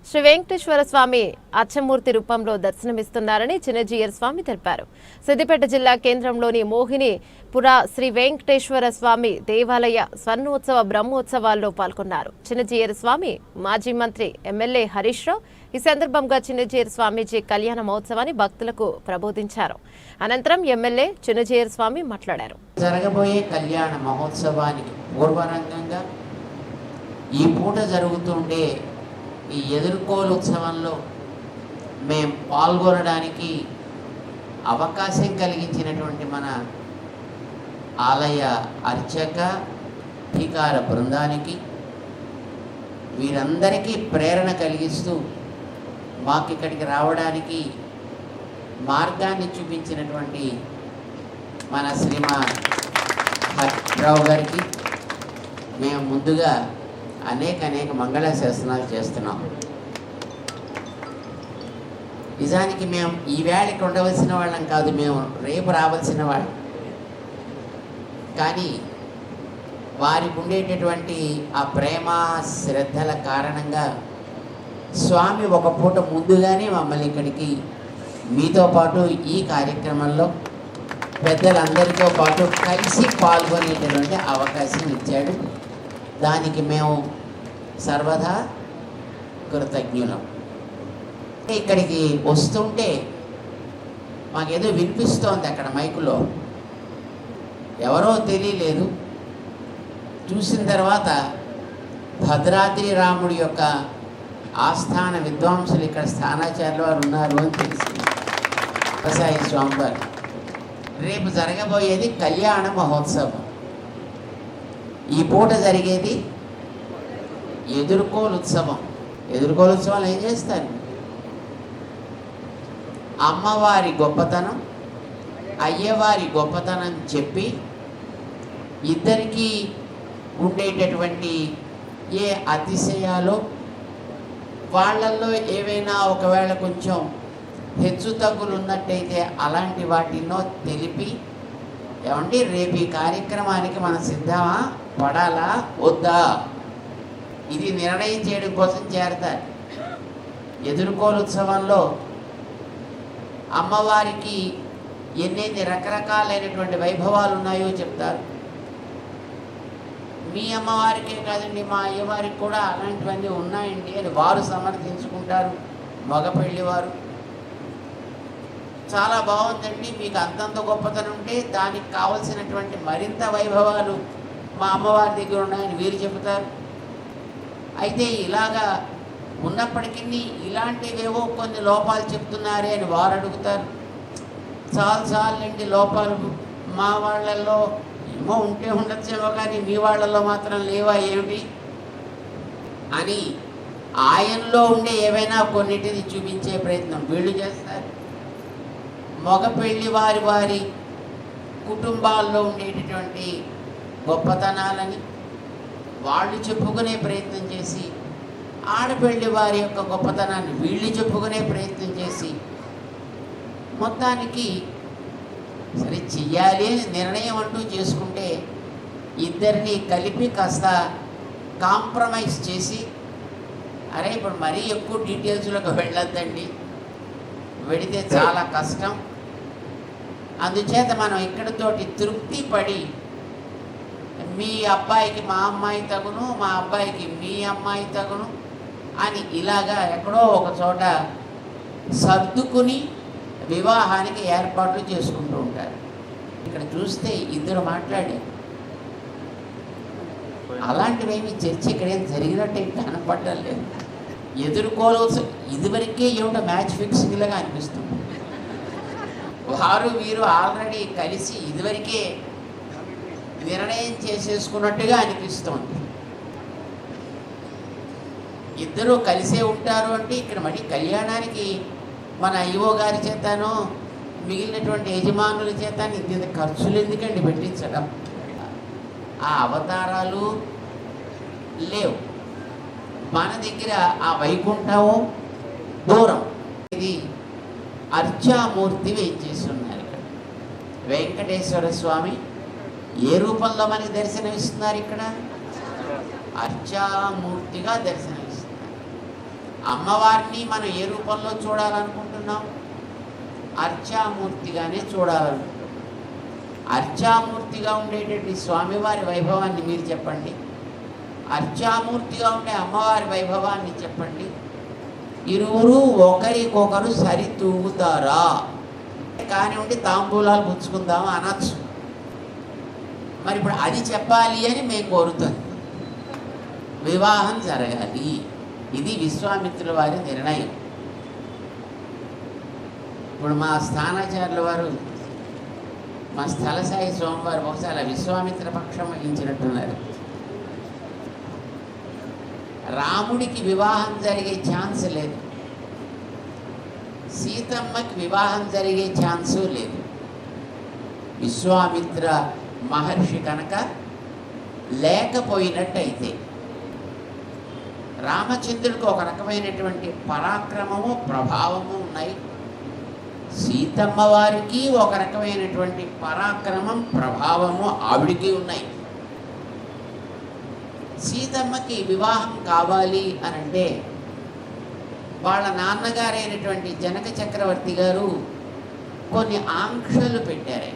శ్రీ వెంకటేశ్వర స్వామి అచ్చమూర్తి రూపంలో దర్శనమిస్తున్నారని చిన్నజీయర్ స్వామి తెలిపారు. సిద్దిపేట జిల్లా కేంద్రంలోని మోహినిపుర శ్రీ వెంకటేశ్వర స్వామి దేవాలయ స్వర్ణోత్సవ బ్రహ్మోత్సవాల్లో పాల్గొన్నారు. చిన్నజీయర్ స్వామి మాజీ మంత్రి ఎమ్మెల్యే హరీష్ రావు ఈ సందర్భంగా చిన్నజీయర్ స్వామీజీ కళ్యాణ మహోత్సవాన్ని భక్తులకు ప్రబోధించారు. అనంతరం ఎమ్మెల్యే చిన్నజీయర్ స్వామి మాట్లాడారు. జరగబోయే కళ్యాణ మహోత్సవానికి పూర్వరంగంగా ఈ పూట జరుగుతుండే ఈ ఎదుర్కోలు ఉత్సవంలో మేము పాల్గొనడానికి అవకాశం కలిగించినటువంటి మన ఆలయ అర్చక అధికార బృందానికి వీరందరికీ ప్రేరణ కలిగిస్తూ మాకు ఇక్కడికి రావడానికి మార్గాన్ని చూపించినటువంటి మన శ్రీమాన్ హరీష్ గారికి మేము ముందుగా అనేక మంగళాశాసనాలు చేస్తున్నాం. నిజానికి మేము ఈవేళకి ఉండవలసిన వాళ్ళం కాదు, మేము రేపు రావాల్సిన వాళ్ళం. కానీ వారికి ఉండేటటువంటి ఆ ప్రేమ శ్రద్ధల కారణంగా స్వామి ఒక పూట ముందుగానే మమ్మల్ని ఇక్కడికి మీతో పాటు ఈ కార్యక్రమంలో పెద్దలందరితో పాటు కలిసి పాల్గొనేటటువంటి అవకాశం ఇచ్చాడు. దానికి మేము సర్వదా కృతజ్ఞులం. ఇక్కడికి వస్తుంటే మాకేదో వినిపిస్తోంది అక్కడ మైకులో, ఎవరో తెలియలేదు. చూసిన తర్వాత భద్రాద్రి రాముడి యొక్క ఆస్థాన విద్వాంసులు ఇక్కడ స్థానాచార్యులు వారు ఉన్నారు అని తెలిసింది. ప్రసాయి స్వామి వారు రేపు జరగబోయేది కళ్యాణ మహోత్సవం. ఈ పూట జరిగేది ఎదుర్కోలు ఉత్సవం. ఎదుర్కోలు ఉత్సవాలు ఏం చేస్తారు? అమ్మవారి గొప్పతనం, అయ్యవారి గొప్పతనం చెప్పి ఇద్దరికీ ఉండేటటువంటి ఏ అతిశయాలు, వాళ్ళల్లో ఏవైనా ఒకవేళ కొంచెం హెచ్చు తగ్గులు ఉన్నట్టయితే అలాంటి వాటినో తెలిపి, ఏమంటే రేపు ఈ కార్యక్రమానికి మనం సిద్ధమా, పడాలా వద్దా, ఇది నిర్ణయం చేయడం కోసం చేరతారు. ఎదుర్కోలు ఉత్సవంలో అమ్మవారికి ఎన్నెన్ని రకరకాలైనటువంటి వైభవాలు ఉన్నాయో చెప్తారు. మీ అమ్మవారికే కాదండి, మా అయ్యవారికి కూడా అలాంటివన్నీ ఉన్నాయండి అని వారు సమర్థించుకుంటారు. మగపెళ్ళి వారు చాలా బాగుందండి, మీకు అంతంత గొప్పతనం ఉంటే దానికి కావలసినటువంటి మరింత వైభవాలు మా అమ్మవారి దగ్గర ఉన్నాయని వీరు చెబుతారు. అయితే ఇలాగా ఉన్నప్పటికీ ఇలాంటివేవో కొన్ని లోపాలు చెప్తున్నారే అని వారు అడుగుతారు. చాలండి లోపాలు, మా వాళ్ళల్లో ఏమో ఉంటే ఉండొచ్చేమో కానీ మీ వాళ్ళల్లో మాత్రం లేవా ఏమిటి అని ఆయనలో ఉండే ఏవైనా కొన్నిటిని చూపించే ప్రయత్నం వీళ్ళు చేస్తారు. మగపెళ్ళి వారి కుటుంబాల్లో ఉండేటటువంటి గొప్పతనాలని వాళ్ళు చెప్పుకునే ప్రయత్నం చేసి, ఆడపెళ్ళి వారి యొక్క గొప్పతనాన్ని వీళ్ళు చెప్పుకునే ప్రయత్నం చేసి, మొత్తానికి సరే చెయ్యాలి అని నిర్ణయం అంటూ చేసుకుంటే ఇద్దరిని కలిపి కాస్త కాంప్రమైజ్ చేసి, అరే ఇప్పుడు మరీ ఎక్కువ డీటెయిల్స్లోకి వెళ్ళొద్దండి, వెడితే చాలా కష్టం, అందుచేత మనం ఇక్కడితోటి తృప్తి పడి మీ అబ్బాయికి మా అమ్మాయి తగును, మా అబ్బాయికి మీ అమ్మాయి తగును అని ఇలాగా ఎక్కడో ఒక చోట సర్దుకుని వివాహానికి ఏర్పాట్లు చేసుకుంటూ ఉంటారు. ఇక్కడ చూస్తే ఇద్దరు మాట్లాడారు. అలాంటివేమి చర్చ ఇక్కడేం జరిగినట్టు కనపడడం లేదు. ఎదుర్కోవాల్సి ఇదివరకే ఏమిటో మ్యాచ్ ఫిక్సింగ్ లాగా అనిపిస్తుంది. వారు వీరు ఆల్రెడీ కలిసి ఇదివరకే నిర్ణయం చేసేసుకున్నట్టుగా అనిపిస్తోంది. ఇద్దరూ కలిసే ఉంటారు అంటే ఇక్కడ మళ్ళీ కళ్యాణానికి మన అయ్యో గారి చేతనో మిగిలినటువంటి యజమానుల చేత ఇంత ఖర్చులు ఎందుకండి పెట్టించడం? ఆ అవతారాలు లేవు మన దగ్గర. ఆ వైకుంఠం దూరం. ఇది అర్చామూర్తి వేయించేస్తున్నారు. ఇక్కడ వెంకటేశ్వర స్వామి ఏ రూపంలో మనకి దర్శనమిస్తున్నారు? ఇక్కడ అర్చామూర్తిగా దర్శనమిస్తున్నారు. అమ్మవారిని మనం ఏ రూపంలో చూడాలనుకుంటున్నాం? అర్చామూర్తిగానే చూడాలనుకుంటున్నాం. అర్చామూర్తిగా ఉండేటటువంటి స్వామివారి వైభవాన్ని మీరు చెప్పండి, అర్చామూర్తిగా ఉండే అమ్మవారి వైభవాన్ని చెప్పండి. ఇరువురు ఒకరికొకరు సరితూగుతారా? కానివ్వండి, తాంబూలాలు పుచ్చుకుందాం అనొచ్చు. మరి ఇప్పుడు అది చెప్పాలి అని మేము కోరుతాం. వివాహం జరగాలి, ఇది విశ్వామిత్రుల వారి నిర్ణయం. ఇప్పుడు మా స్థానాచార్యుల వారు, మా స్థలసాయి స్వామివారు బహుశా అలా విశ్వామిత్ర పక్షం వహించినట్టున్నారు. రాముడికి వివాహం జరిగే ఛాన్స్ లేదు, సీతమ్మకి వివాహం జరిగే ఛాన్సు లేదు. విశ్వామిత్ర మహర్షి కనుక లేకపోయినట్టయితే రామచంద్రుడికి ఒక రకమైనటువంటి పరాక్రమము ప్రభావము ఉన్నాయి, సీతమ్మ వారికి ఒక రకమైనటువంటి పరాక్రమం ప్రభావము ఆవిడికి ఉన్నాయి. సీతమ్మకి వివాహం కావాలి అని అంటే వాళ్ళ నాన్నగారైనటువంటి జనక చక్రవర్తి గారు కొన్ని ఆంక్షలు పెట్టారు.